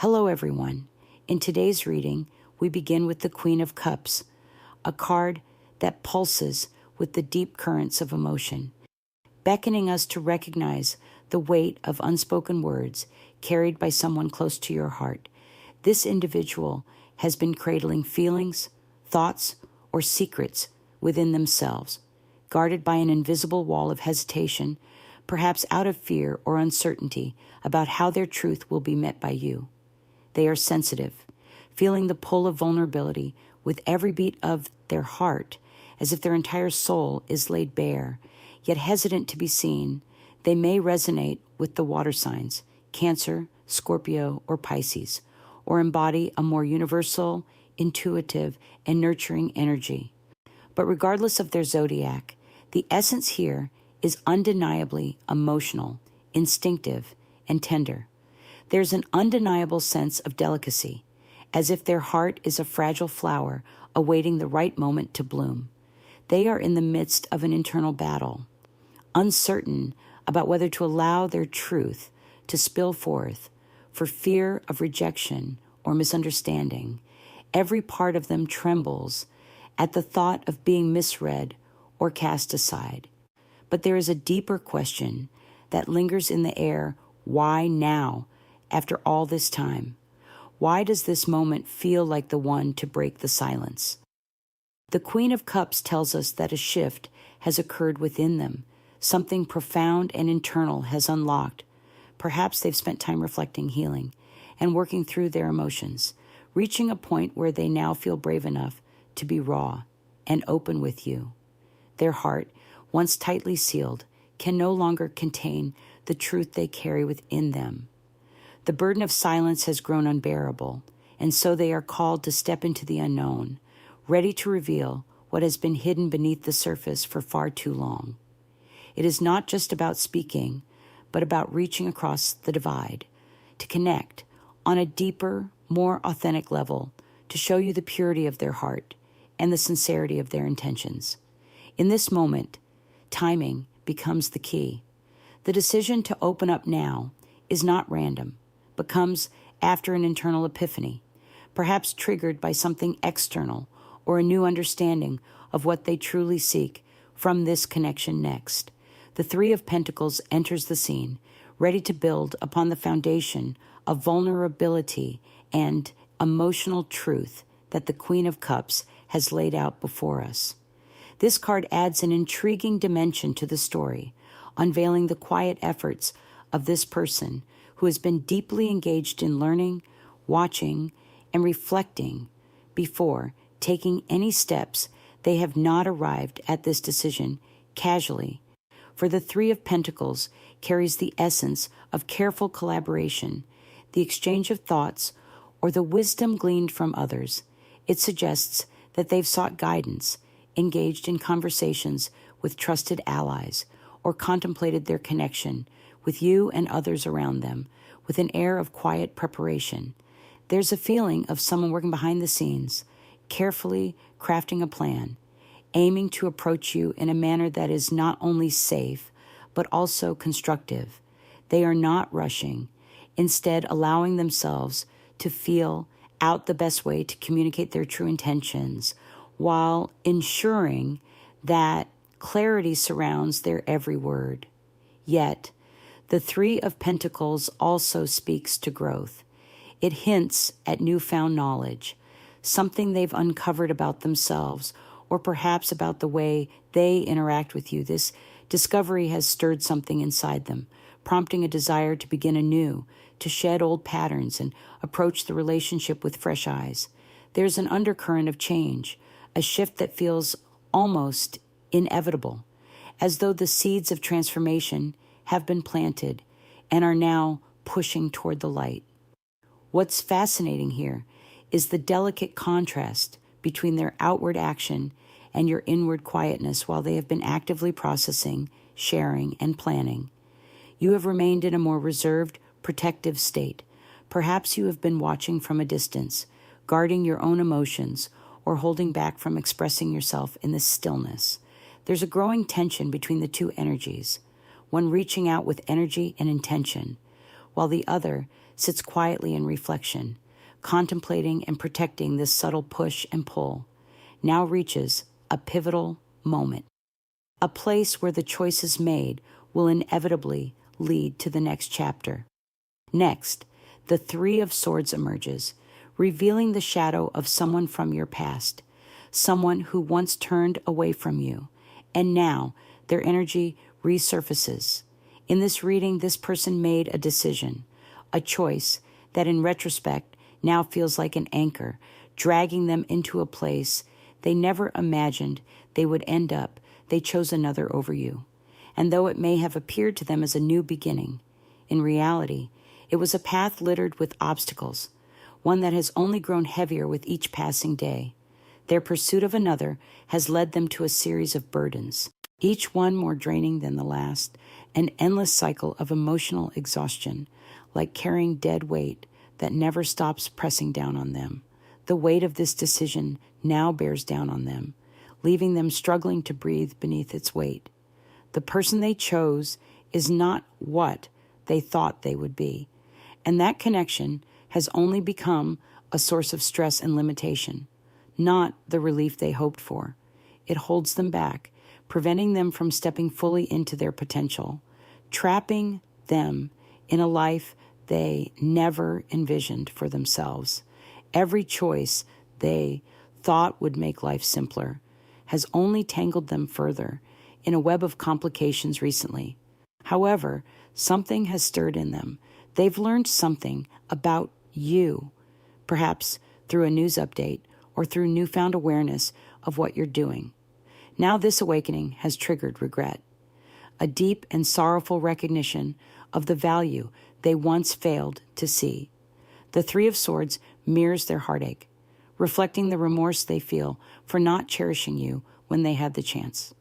Hello, everyone. In today's reading, we begin with the Queen of Cups, a card that pulses with the deep currents of emotion, beckoning us to recognize the weight of unspoken words carried by someone close to your heart. This individual has been cradling feelings, thoughts, or secrets within themselves, guarded by an invisible wall of hesitation, perhaps out of fear or uncertainty about how their truth will be met by you. They are sensitive, feeling the pull of vulnerability with every beat of their heart, as if their entire soul is laid bare. Yet hesitant to be seen, they may resonate with the water signs, Cancer, Scorpio, or Pisces, or embody a more universal, intuitive, and nurturing energy. But regardless of their zodiac, the essence here is undeniably emotional, instinctive, and tender. There's an undeniable sense of delicacy, as if their heart is a fragile flower awaiting the right moment to bloom. They are in the midst of an internal battle, uncertain about whether to allow their truth to spill forth for fear of rejection or misunderstanding. Every part of them trembles at the thought of being misread or cast aside. But there is a deeper question that lingers in the air. Why now, after all this time? Why does this moment feel like the one to break the silence? The Queen of Cups tells us that a shift has occurred within them. Something profound and internal has unlocked. Perhaps they've spent time reflecting, healing, and working through their emotions, reaching a point where they now feel brave enough to be raw and open with you. Their heart, once tightly sealed, can no longer contain the truth they carry within them. The burden of silence has grown unbearable, and so they are called to step into the unknown, ready to reveal what has been hidden beneath the surface for far too long. It is not just about speaking, but about reaching across the divide, to connect on a deeper, more authentic level, to show you the purity of their heart and the sincerity of their intentions. In this moment, timing becomes the key. The decision to open up now is not random, but comes after an internal epiphany, perhaps triggered by something external or a new understanding of what they truly seek from this connection next. The Three of Pentacles enters the scene, ready to build upon the foundation of vulnerability and emotional truth that the Queen of Cups has laid out before us. This card adds an intriguing dimension to the story, unveiling the quiet efforts of this person who has been deeply engaged in learning, watching, and reflecting before taking any steps. They have not arrived at this decision casually, for the Three of Pentacles carries the essence of careful collaboration, the exchange of thoughts, or the wisdom gleaned from others. It suggests that they've sought guidance, engaged in conversations with trusted allies, or contemplated their connection with you and others around them with an air of quiet preparation. There's a feeling of someone working behind the scenes, carefully crafting a plan, aiming to approach you in a manner that is not only safe, but also constructive. They are not rushing, instead allowing themselves to feel out the best way to communicate their true intentions, while ensuring that clarity surrounds their every word. Yet, the Three of Pentacles also speaks to growth. It hints at newfound knowledge, something they've uncovered about themselves, or perhaps about the way they interact with you. This discovery has stirred something inside them, prompting a desire to begin anew, to shed old patterns and approach the relationship with fresh eyes. There's an undercurrent of change, a shift that feels almost inevitable, as though the seeds of transformation have been planted and are now pushing toward the light. What's fascinating here is the delicate contrast between their outward action and your inward quietness while they have been actively processing, sharing, and planning. You have remained in a more reserved, protective state. Perhaps you have been watching from a distance, guarding your own emotions, or holding back from expressing yourself in the stillness. There's a growing tension between the two energies, one reaching out with energy and intention, while the other sits quietly in reflection, contemplating and protecting this subtle push and pull, now reaches a pivotal moment, a place where the choices made will inevitably lead to the next chapter. Next, the Three of Swords emerges, revealing the shadow of someone from your past, someone who once turned away from you, and now their energy resurfaces. In this reading, this person made a decision, a choice that in retrospect now feels like an anchor, dragging them into a place they never imagined they would end up. They chose another over you. And though it may have appeared to them as a new beginning, in reality, it was a path littered with obstacles, one that has only grown heavier with each passing day. Their pursuit of another has led them to a series of burdens, each one more draining than the last, an endless cycle of emotional exhaustion, like carrying dead weight that never stops pressing down on them. The weight of this decision now bears down on them, leaving them struggling to breathe beneath its weight. The person they chose is not what they thought they would be, and that connection has only become a source of stress and limitation, not the relief they hoped for. It holds them back, preventing them from stepping fully into their potential, trapping them in a life they never envisioned for themselves. Every choice they thought would make life simpler has only tangled them further in a web of complications recently. However, something has stirred in them. They've learned something about you, perhaps through a news update or through newfound awareness of what you're doing. Now this awakening has triggered regret, a deep and sorrowful recognition of the value they once failed to see. The Three of Swords mirrors their heartache, reflecting the remorse they feel for not cherishing you when they had the chance.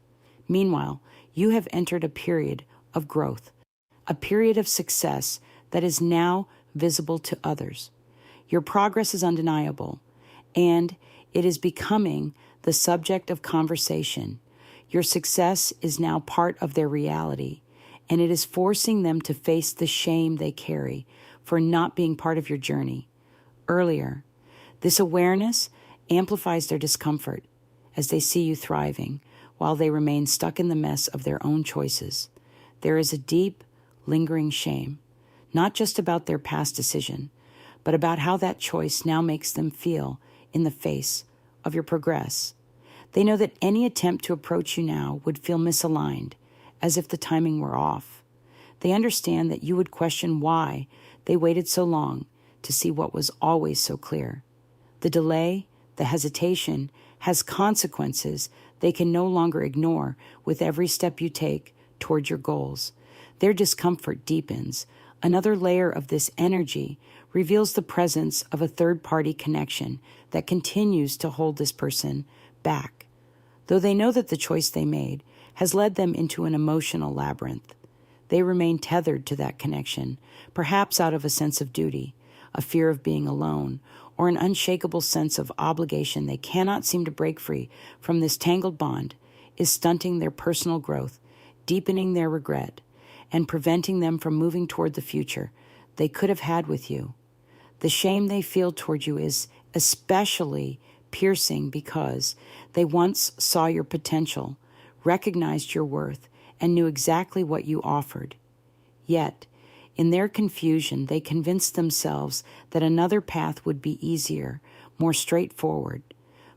Meanwhile, you have entered a period of growth, a period of success that is now visible to others. Your progress is undeniable, and it is becoming the subject of conversation. Your success is now part of their reality, and it is forcing them to face the shame they carry for not being part of your journey earlier. This awareness amplifies their discomfort as they see you thriving while they remain stuck in the mess of their own choices. There is a deep, lingering shame, not just about their past decision, but about how that choice now makes them feel in the face of your progress. They know that any attempt to approach you now would feel misaligned, as if the timing were off. They understand that you would question why they waited so long to see what was always so clear. The delay, the hesitation, has consequences they can no longer ignore with every step you take toward your goals. Their discomfort deepens. Another layer of this energy reveals the presence of a third-party connection that continues to hold this person back, though they know that the choice they made has led them into an emotional labyrinth. They remain tethered to that connection, perhaps out of a sense of duty, a fear of being alone, or an unshakable sense of obligation they cannot seem to break free from. This tangled bond is stunting their personal growth, deepening their regret, and preventing them from moving toward the future they could have had with you. The shame they feel toward you is especially piercing because they once saw your potential, recognized your worth, and knew exactly what you offered. Yet, in their confusion, they convinced themselves that another path would be easier, more straightforward.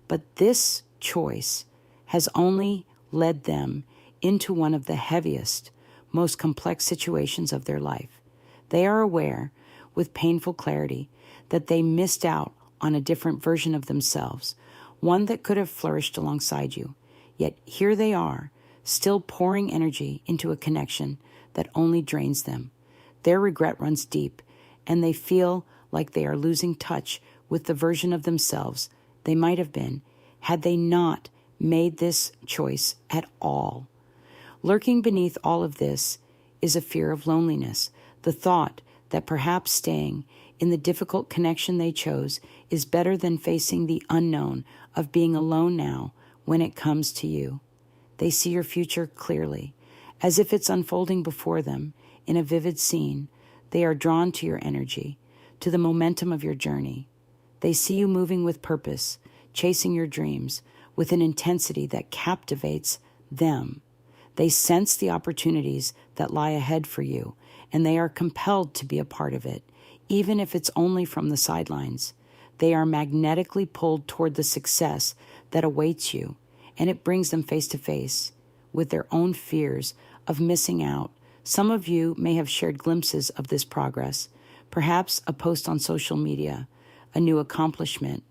But this choice has only led them into one of the heaviest, most complex situations of their life. They are aware, with painful clarity, that they missed out on a different version of themselves, one that could have flourished alongside you. Yet here they are, still pouring energy into a connection that only drains them. Their regret runs deep, and they feel like they are losing touch with the version of themselves they might have been had they not made this choice at all. Lurking beneath all of this is a fear of loneliness, the thought that perhaps staying in the difficult connection they chose is better than facing the unknown of being alone now when it comes to you. They see your future clearly, as if it's unfolding before them in a vivid scene. They are drawn to your energy, to the momentum of your journey. They see you moving with purpose, chasing your dreams with an intensity that captivates them. They sense the opportunities that lie ahead for you, and they are compelled to be a part of it, even if it's only from the sidelines. They are magnetically pulled toward the success that awaits you, and it brings them face to face with their own fears of missing out. Some of you may have shared glimpses of this progress, perhaps a post on social media, a new accomplishment,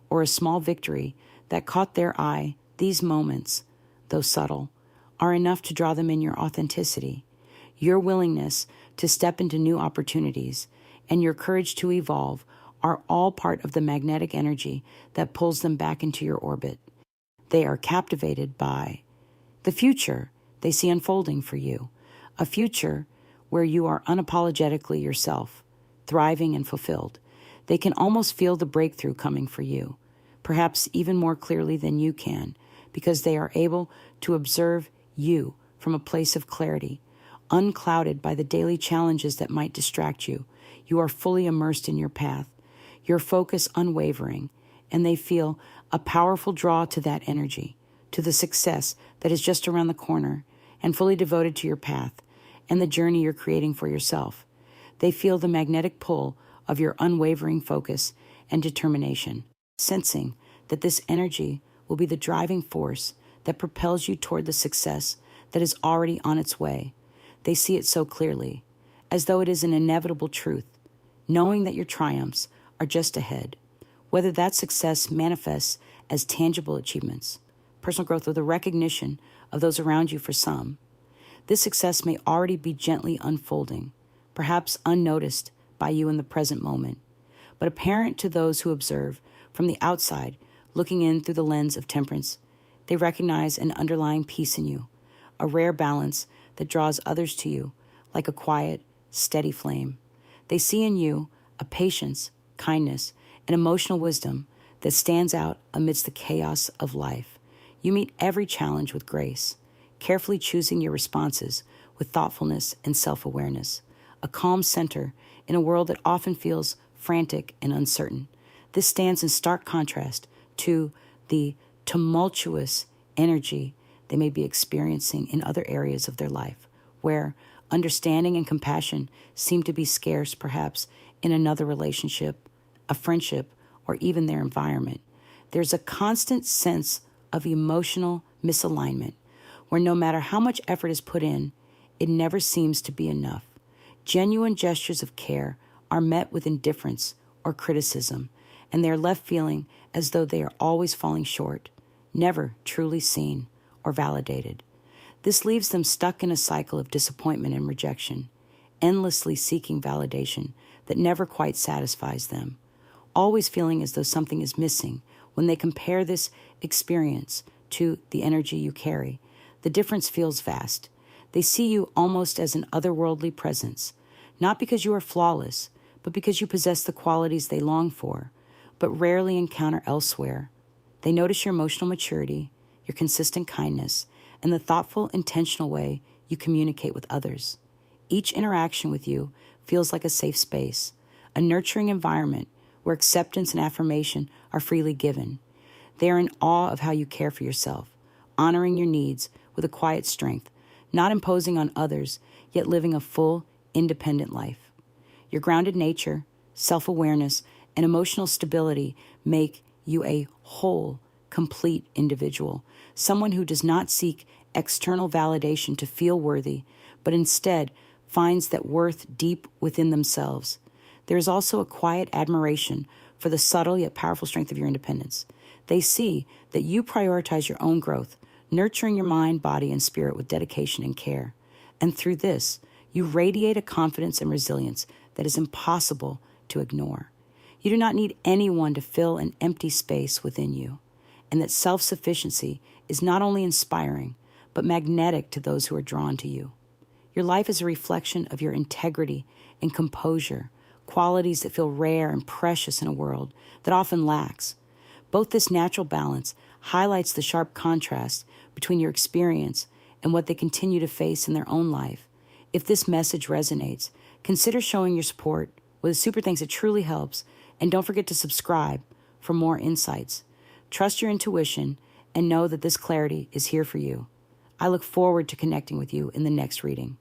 or a small victory that caught their eye. These moments, though subtle, are enough to draw them in. Your authenticity, your willingness to step into new opportunities, and your courage to evolve are all part of the magnetic energy that pulls them back into your orbit. They are captivated by the future they see unfolding for you, a future where you are unapologetically yourself, thriving and fulfilled. They can almost feel the breakthrough coming for you, perhaps even more clearly than you can, because they are able to observe you from a place of clarity, unclouded by the daily challenges that might distract you. You are fully immersed in your path, your focus unwavering, and they feel a powerful draw to that energy, to the success that is just around the corner, and fully devoted to your path and the journey you're creating for yourself. They feel the magnetic pull of your unwavering focus and determination, sensing that this energy will be the driving force that propels you toward the success that is already on its way. They see it so clearly, as though it is an inevitable truth, knowing that your triumphs are just ahead. Whether that success manifests as tangible achievements, personal growth, or the recognition of those around you for some, this success may already be gently unfolding, perhaps unnoticed by you in the present moment, but apparent to those who observe from the outside, looking in through the lens of temperance. They recognize an underlying peace in you, a rare balance that draws others to you like a quiet, steady flame. They see in you a patience, kindness, and emotional wisdom that stands out amidst the chaos of life. You meet every challenge with grace, carefully choosing your responses with thoughtfulness and self-awareness, a calm center in a world that often feels frantic and uncertain. This stands in stark contrast to the tumultuous energy they may be experiencing in other areas of their life, where understanding and compassion seem to be scarce, perhaps in another relationship, a friendship, or even their environment. There's a constant sense of emotional misalignment, where no matter how much effort is put in, it never seems to be enough. Genuine gestures of care are met with indifference or criticism, and they are left feeling as though they are always falling short, never truly seen or validated. This leaves them stuck in a cycle of disappointment and rejection, endlessly seeking validation that never quite satisfies them, always feeling as though something is missing. When they compare this experience to the energy you carry, the difference feels vast. They see you almost as an otherworldly presence, not because you are flawless, but because you possess the qualities they long for, but rarely encounter elsewhere. They notice your emotional maturity, your consistent kindness, and the thoughtful, intentional way you communicate with others. Each interaction with you feels like a safe space, a nurturing environment where acceptance and affirmation are freely given. They are in awe of how you care for yourself, honoring your needs with a quiet strength, not imposing on others, yet living a full, independent life. Your grounded nature, self-awareness, and emotional stability make you a whole, complete individual, someone who does not seek external validation to feel worthy, but instead finds that worth deep within themselves. There is also a quiet admiration for the subtle yet powerful strength of your independence. They see that you prioritize your own growth, nurturing your mind, body, and spirit with dedication and care. And through this, you radiate a confidence and resilience that is impossible to ignore. You do not need anyone to fill an empty space within you, and that self-sufficiency is not only inspiring, but magnetic to those who are drawn to you. Your life is a reflection of your integrity and composure, qualities that feel rare and precious in a world that often lacks. Both this natural balance highlights the sharp contrast between your experience and what they continue to face in their own life. If this message resonates, consider showing your support with a super thanks. It truly helps. And don't forget to subscribe for more insights. Trust your intuition and know that this clarity is here for you. I look forward to connecting with you in the next reading.